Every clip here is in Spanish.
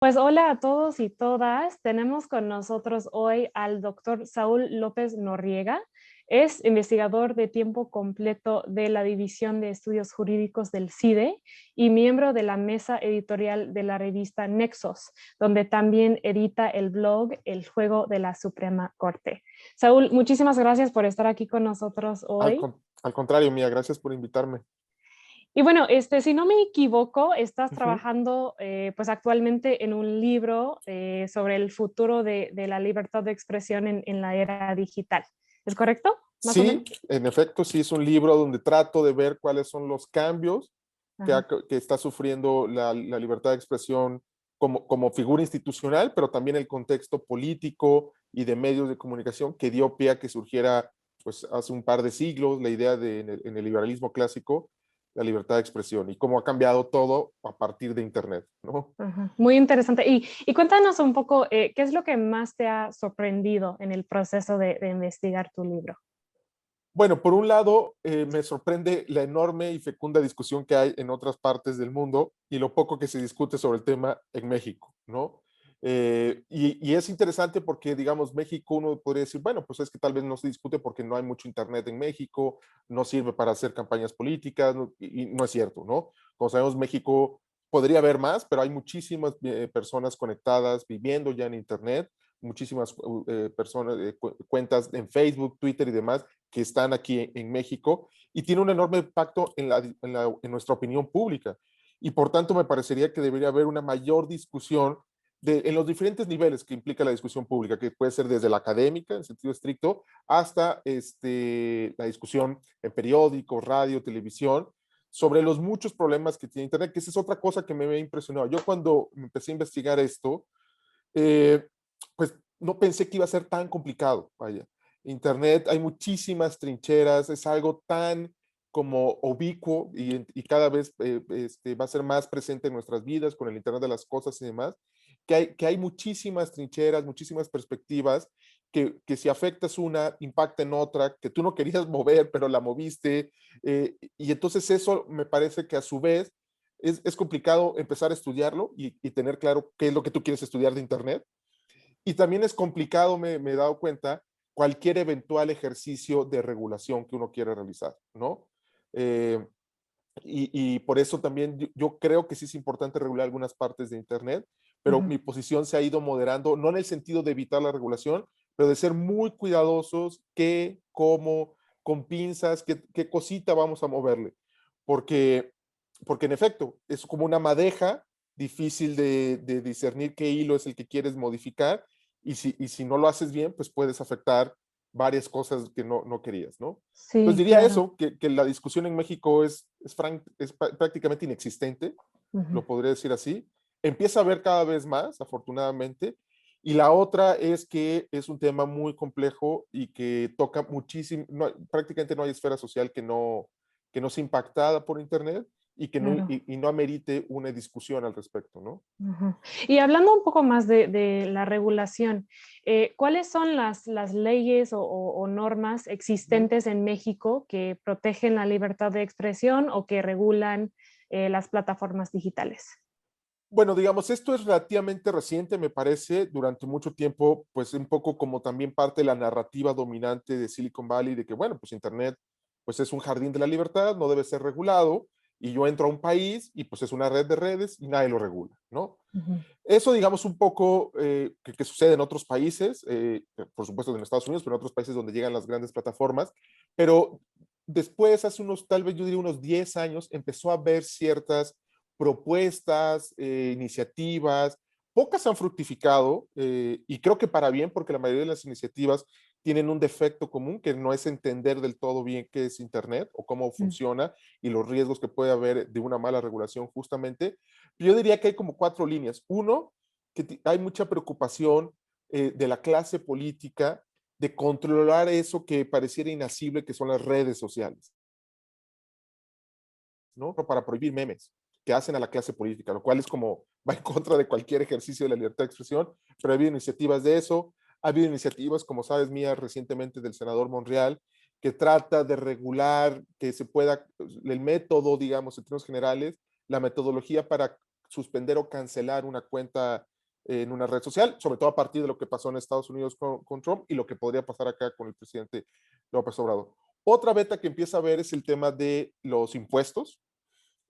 Pues hola a todos y todas. Tenemos con nosotros hoy al doctor Saúl López Noriega. Es investigador de tiempo completo de la División de Estudios Jurídicos del CIDE y miembro de la mesa editorial de la revista Nexos, donde también edita el blog El Juego de la Suprema Corte. Saúl, muchísimas gracias por estar aquí con nosotros hoy. Al contrario, Mía, gracias por invitarme. Y bueno, si no me equivoco, estás Ujú. trabajando pues actualmente en un libro sobre el futuro de la libertad de expresión en la era digital. ¿Es correcto? Más o Sí, menos. en efecto, sí es un libro donde trato de ver cuáles son los cambios Ajá. que está sufriendo la libertad de expresión como figura institucional, pero también el contexto político y de medios de comunicación que dio pie a que surgiera pues, hace un par de siglos la idea en el liberalismo clásico, la libertad de expresión y cómo ha cambiado todo a partir de Internet, ¿no? Ajá. Muy interesante. Y cuéntanos un poco, ¿qué es lo que más te ha sorprendido en el proceso de investigar tu libro? Bueno, por un lado, me sorprende la enorme y fecunda discusión que hay en otras partes del mundo y lo poco que se discute sobre el tema en México, ¿no? Y es interesante porque, digamos, México, uno podría decir, bueno, pues es que tal vez no se discute porque no hay mucho internet en México, no sirve para hacer campañas políticas, y no es cierto, ¿no? Como sabemos, México podría haber más, pero hay muchísimas personas conectadas, viviendo ya en internet, muchísimas personas, cuentas en Facebook, Twitter y demás que están aquí en México y tiene un enorme impacto en nuestra opinión pública. Y por tanto me parecería que debería haber una mayor discusión en los diferentes niveles que implica la discusión pública, que puede ser desde la académica, en sentido estricto, hasta la discusión en periódicos, radio, televisión, sobre los muchos problemas que tiene Internet, que esa es otra cosa que me había impresionado. Yo cuando empecé a investigar esto, eh, pues no pensé que iba a ser tan complicado, vaya. Internet, hay muchísimas trincheras, es algo tan como ubicuo y cada vez va a ser más presente en nuestras vidas con el Internet de las cosas y demás, que hay muchísimas trincheras, muchísimas perspectivas, que si afectas una, impacta en otra, que tú no querías mover, pero la moviste, y entonces eso me parece que a su vez es complicado empezar a estudiarlo y tener claro qué es lo que tú quieres estudiar de Internet. Y también es complicado, me he dado cuenta, cualquier eventual ejercicio de regulación que uno quiera realizar, ¿no? Eh, y por eso también yo creo que sí es importante regular algunas partes de Internet, pero Ujú. mi posición se ha ido moderando, no en el sentido de evitar la regulación, pero de ser muy cuidadosos qué, cómo, con pinzas, qué cosita vamos a moverle. Porque, porque en efecto, es como una madeja difícil de discernir qué hilo es el que quieres modificar y si no lo haces bien, pues puedes afectar varias cosas que no querías, ¿no? Entonces Sí, diría claro. eso, que la discusión en México es prácticamente inexistente, Ujú. lo podría decir así. Empieza a haber cada vez más, afortunadamente. Y la otra es que es un tema muy complejo y que toca muchísimo, prácticamente no hay esfera social que no sea impactada por Internet y que no, Claro. y no amerite una discusión al respecto, ¿no? Ujú. Y hablando un poco más de la regulación, ¿cuáles son las leyes o normas Ujú. existentes en México que protegen la libertad de expresión o que regulan las plataformas digitales? Bueno, digamos, esto es relativamente reciente, me parece, durante mucho tiempo, pues un poco como también parte de la narrativa dominante de Silicon Valley, de que, bueno, pues Internet, pues es un jardín de la libertad, no debe ser regulado, y yo entro a un país y pues es una red de redes y nadie lo regula, ¿no? Ujú. Eso, digamos, un poco que sucede en otros países, por supuesto en Estados Unidos, pero en otros países donde llegan las grandes plataformas, pero después, hace unos, tal vez yo diría unos 10 años, empezó a haber ciertas propuestas, iniciativas, pocas han fructificado y creo que para bien, porque la mayoría de las iniciativas tienen un defecto común que no es entender del todo bien qué es Internet o cómo Mm. funciona y los riesgos que puede haber de una mala regulación justamente. Yo diría que hay como cuatro líneas. Uno, que hay mucha preocupación de la clase política de controlar eso que pareciera inasible, que son las redes sociales, ¿no? Para prohibir memes que hacen a la clase política, lo cual es como va en contra de cualquier ejercicio de la libertad de expresión, pero ha habido iniciativas de eso, ha habido iniciativas, como sabes, Mía, recientemente del senador Monreal, que trata de regular que se pueda, el método, digamos, en términos generales, la metodología para suspender o cancelar una cuenta en una red social, sobre todo a partir de lo que pasó en Estados Unidos con Trump y lo que podría pasar acá con el presidente López Obrador. Otra beta que empieza a ver es el tema de los impuestos,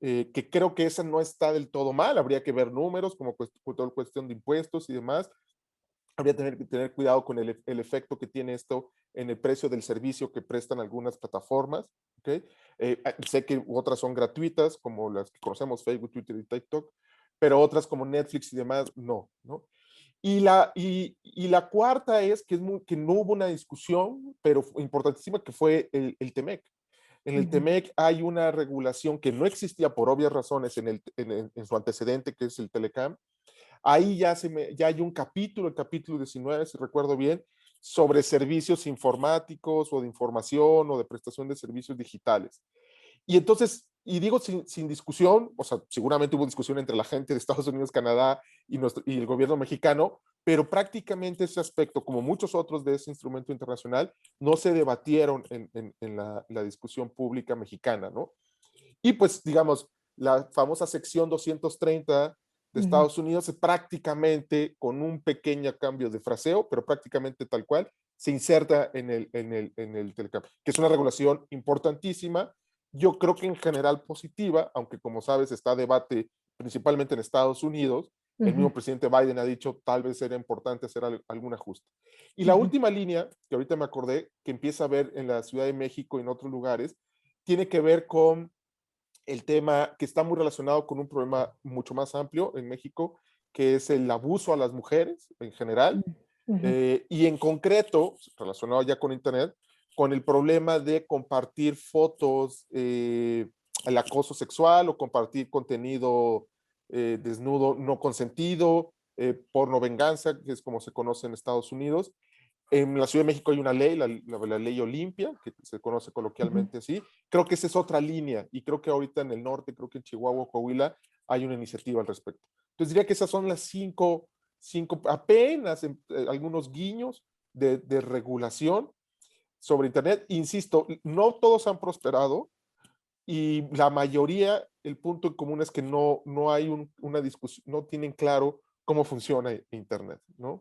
que creo que esa no está del todo mal, habría que ver números como toda cuestión de impuestos y demás, habría que tener cuidado con el efecto que tiene esto en el precio del servicio que prestan algunas plataformas. ¿Okay? Sé que otras son gratuitas, como las que conocemos, Facebook, Twitter y TikTok, pero otras como Netflix y demás, no. ¿No? Y la cuarta es que no hubo una discusión, pero importantísima, que fue el TEMEC. En el TEMEC hay una regulación que no existía por obvias razones en su antecedente, que es el Telecam. Ahí ya hay un capítulo, el capítulo 19, si recuerdo bien, sobre servicios informáticos o de información o de prestación de servicios digitales. Y entonces, y digo sin discusión, o sea, seguramente hubo discusión entre la gente de Estados Unidos, Canadá y el gobierno mexicano, pero prácticamente ese aspecto, como muchos otros de ese instrumento internacional, no se debatieron en la discusión pública mexicana, ¿no? Y pues, digamos, la famosa sección 230 de Estados Unidos prácticamente, con un pequeño cambio de fraseo, pero prácticamente tal cual, se inserta en el Telecam, que es una regulación importantísima. Yo creo que en general positiva, aunque como sabes está debate principalmente en Estados Unidos. El mismo presidente Biden ha dicho tal vez sería importante hacer algún ajuste. Y la última línea, que ahorita me acordé, que empieza a ver en la Ciudad de México y en otros lugares, tiene que ver con el tema que está muy relacionado con un problema mucho más amplio en México, que es el abuso a las mujeres en general, y en concreto, relacionado ya con Internet, con el problema de compartir fotos, el acoso sexual o compartir contenido desnudo no consentido, porno venganza, que es como se conoce en Estados Unidos. En la Ciudad de México hay una ley, la ley Olimpia, que se conoce coloquialmente así. Creo que esa es otra línea y creo que ahorita en el norte, creo que en Chihuahua, Coahuila, hay una iniciativa al respecto. Entonces diría que esas son las cinco apenas algunos guiños de regulación sobre Internet. Insisto, no todos han prosperado y la mayoría, el punto en común es que no hay una discusión, no tienen claro cómo funciona Internet, ¿no?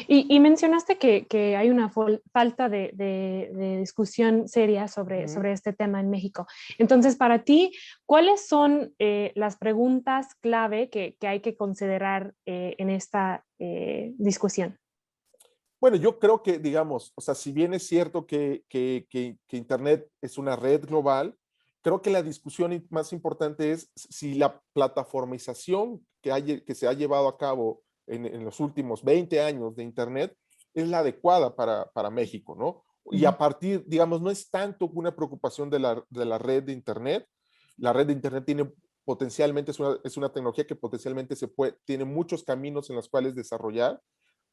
Y mencionaste que hay una falta de discusión seria sobre este tema en México. Entonces, para ti, ¿cuáles son las preguntas clave que hay que considerar en esta discusión? Bueno, yo creo que, digamos, o sea, si bien es cierto que Internet es una red global, creo que la discusión más importante es si la plataformización que se ha llevado a cabo en los últimos 20 años de Internet es la adecuada para México, ¿no? Y a partir, digamos, no es tanto una preocupación de la red de Internet. La red de Internet tiene potencialmente, es una tecnología que potencialmente tiene muchos caminos en los cuales desarrollar.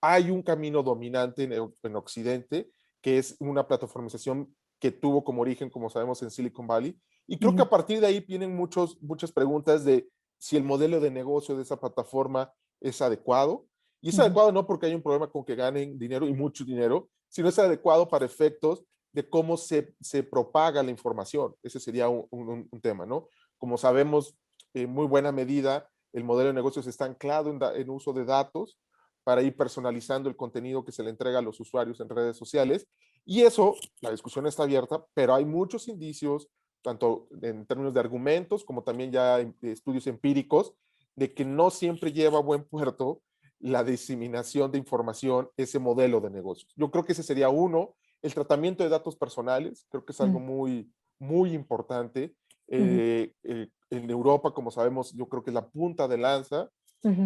Hay un camino dominante en Occidente, que es una plataformización que tuvo como origen, como sabemos, en Silicon Valley. Y creo que a partir de ahí vienen muchas preguntas de si el modelo de negocio de esa plataforma es adecuado. Y es adecuado no porque hay un problema con que ganen dinero y mucho dinero, sino es adecuado para efectos de cómo se propaga la información. Ese sería un tema, ¿no? Como sabemos, en muy buena medida, el modelo de negocios está anclado en uso de datos para ir personalizando el contenido que se le entrega a los usuarios en redes sociales. Y eso, la discusión está abierta, pero hay muchos indicios, tanto en términos de argumentos como también ya estudios empíricos, de que no siempre lleva a buen puerto la diseminación de información, ese modelo de negocios. Yo creo que ese sería uno. El tratamiento de datos personales, creo que es algo muy, muy importante. En Europa, como sabemos, yo creo que es la punta de lanza.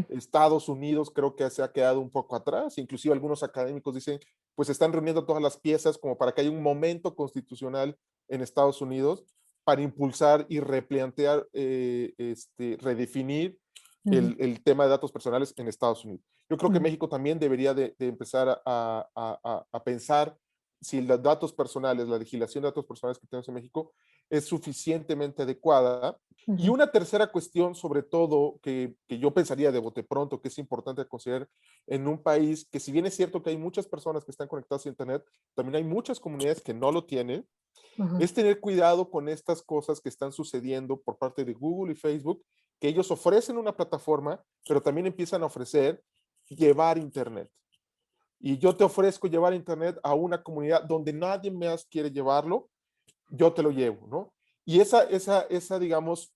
Estados Unidos creo que se ha quedado un poco atrás, inclusive algunos académicos dicen, pues están reuniendo todas las piezas como para que haya un momento constitucional en Estados Unidos para impulsar y replantear, redefinir el tema de datos personales en Estados Unidos. Yo creo que México también debería de empezar a pensar si los datos personales, la legislación de datos personales que tenemos en México es suficientemente adecuada. Y Ujú, una tercera cuestión, sobre todo, que yo pensaría de bote pronto, que es importante considerar en un país que si bien es cierto que hay muchas personas que están conectadas a Internet, también hay muchas comunidades que no lo tienen, ujú, es tener cuidado con estas cosas que están sucediendo por parte de Google y Facebook, que ellos ofrecen una plataforma, pero también empiezan a ofrecer llevar Internet. Y yo te ofrezco llevar Internet a una comunidad donde nadie más quiere llevarlo, yo te lo llevo, ¿no? Y digamos,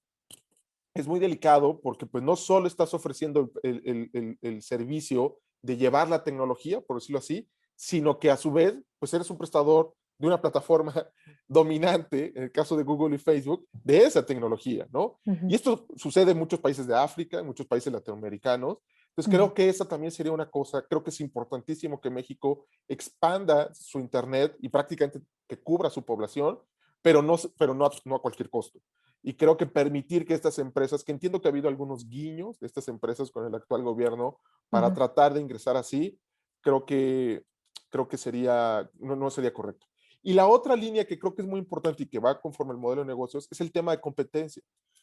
es muy delicado porque pues no solo estás ofreciendo el servicio de llevar la tecnología, por decirlo así, sino que a su vez, pues eres un prestador de una plataforma dominante, en el caso de Google y Facebook, de esa tecnología, ¿no? ujú, Y esto sucede en muchos países de África, en muchos países latinoamericanos. Entonces ujú, creo que esa también sería una cosa, creo que es importantísimo que México expanda su Internet y prácticamente que cubra su población, pero no a cualquier costo. Y creo que permitir que estas empresas, que entiendo que ha habido algunos guiños de estas empresas con el actual gobierno para ujú, tratar de ingresar así, creo que, creo que no sería correcto. Y la otra línea que creo que es muy importante y que va conforme al modelo de negocios es el tema de competencia.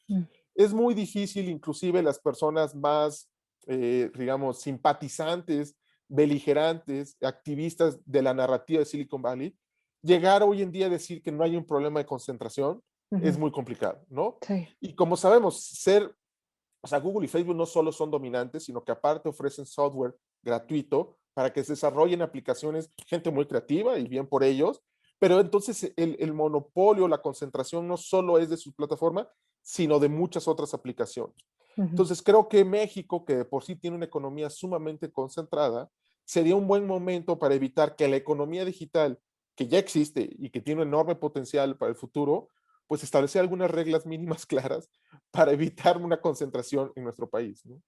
ujú, Es muy difícil, inclusive las personas más, digamos, simpatizantes, beligerantes, activistas de la narrativa de Silicon Valley, llegar hoy en día a decir que no hay un problema de concentración es ujú. muy complicado, ¿no? Sí. Y como sabemos, o sea, Google y Facebook no solo son dominantes, sino que aparte ofrecen software gratuito para que se desarrollen aplicaciones, gente muy creativa y bien por ellos, pero entonces el monopolio, la concentración no solo es de su plataforma, sino de muchas otras aplicaciones. Ujú, Entonces creo que México, que de por sí tiene una economía sumamente concentrada, sería un buen momento para evitar que la economía digital, que ya existe y que tiene un enorme potencial para el futuro, pues establecer algunas reglas mínimas claras para evitar una concentración en nuestro país, ¿no?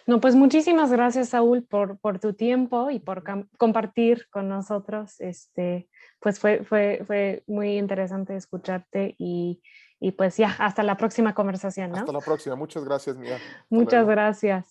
no, pues muchísimas gracias, Saúl, por tu tiempo y por Ujú. compartir con nosotros. Pues fue muy interesante escucharte y pues ya, hasta la próxima conversación, Hasta ¿no? la próxima. Muchas gracias, Mía. Hasta Muchas luego. gracias.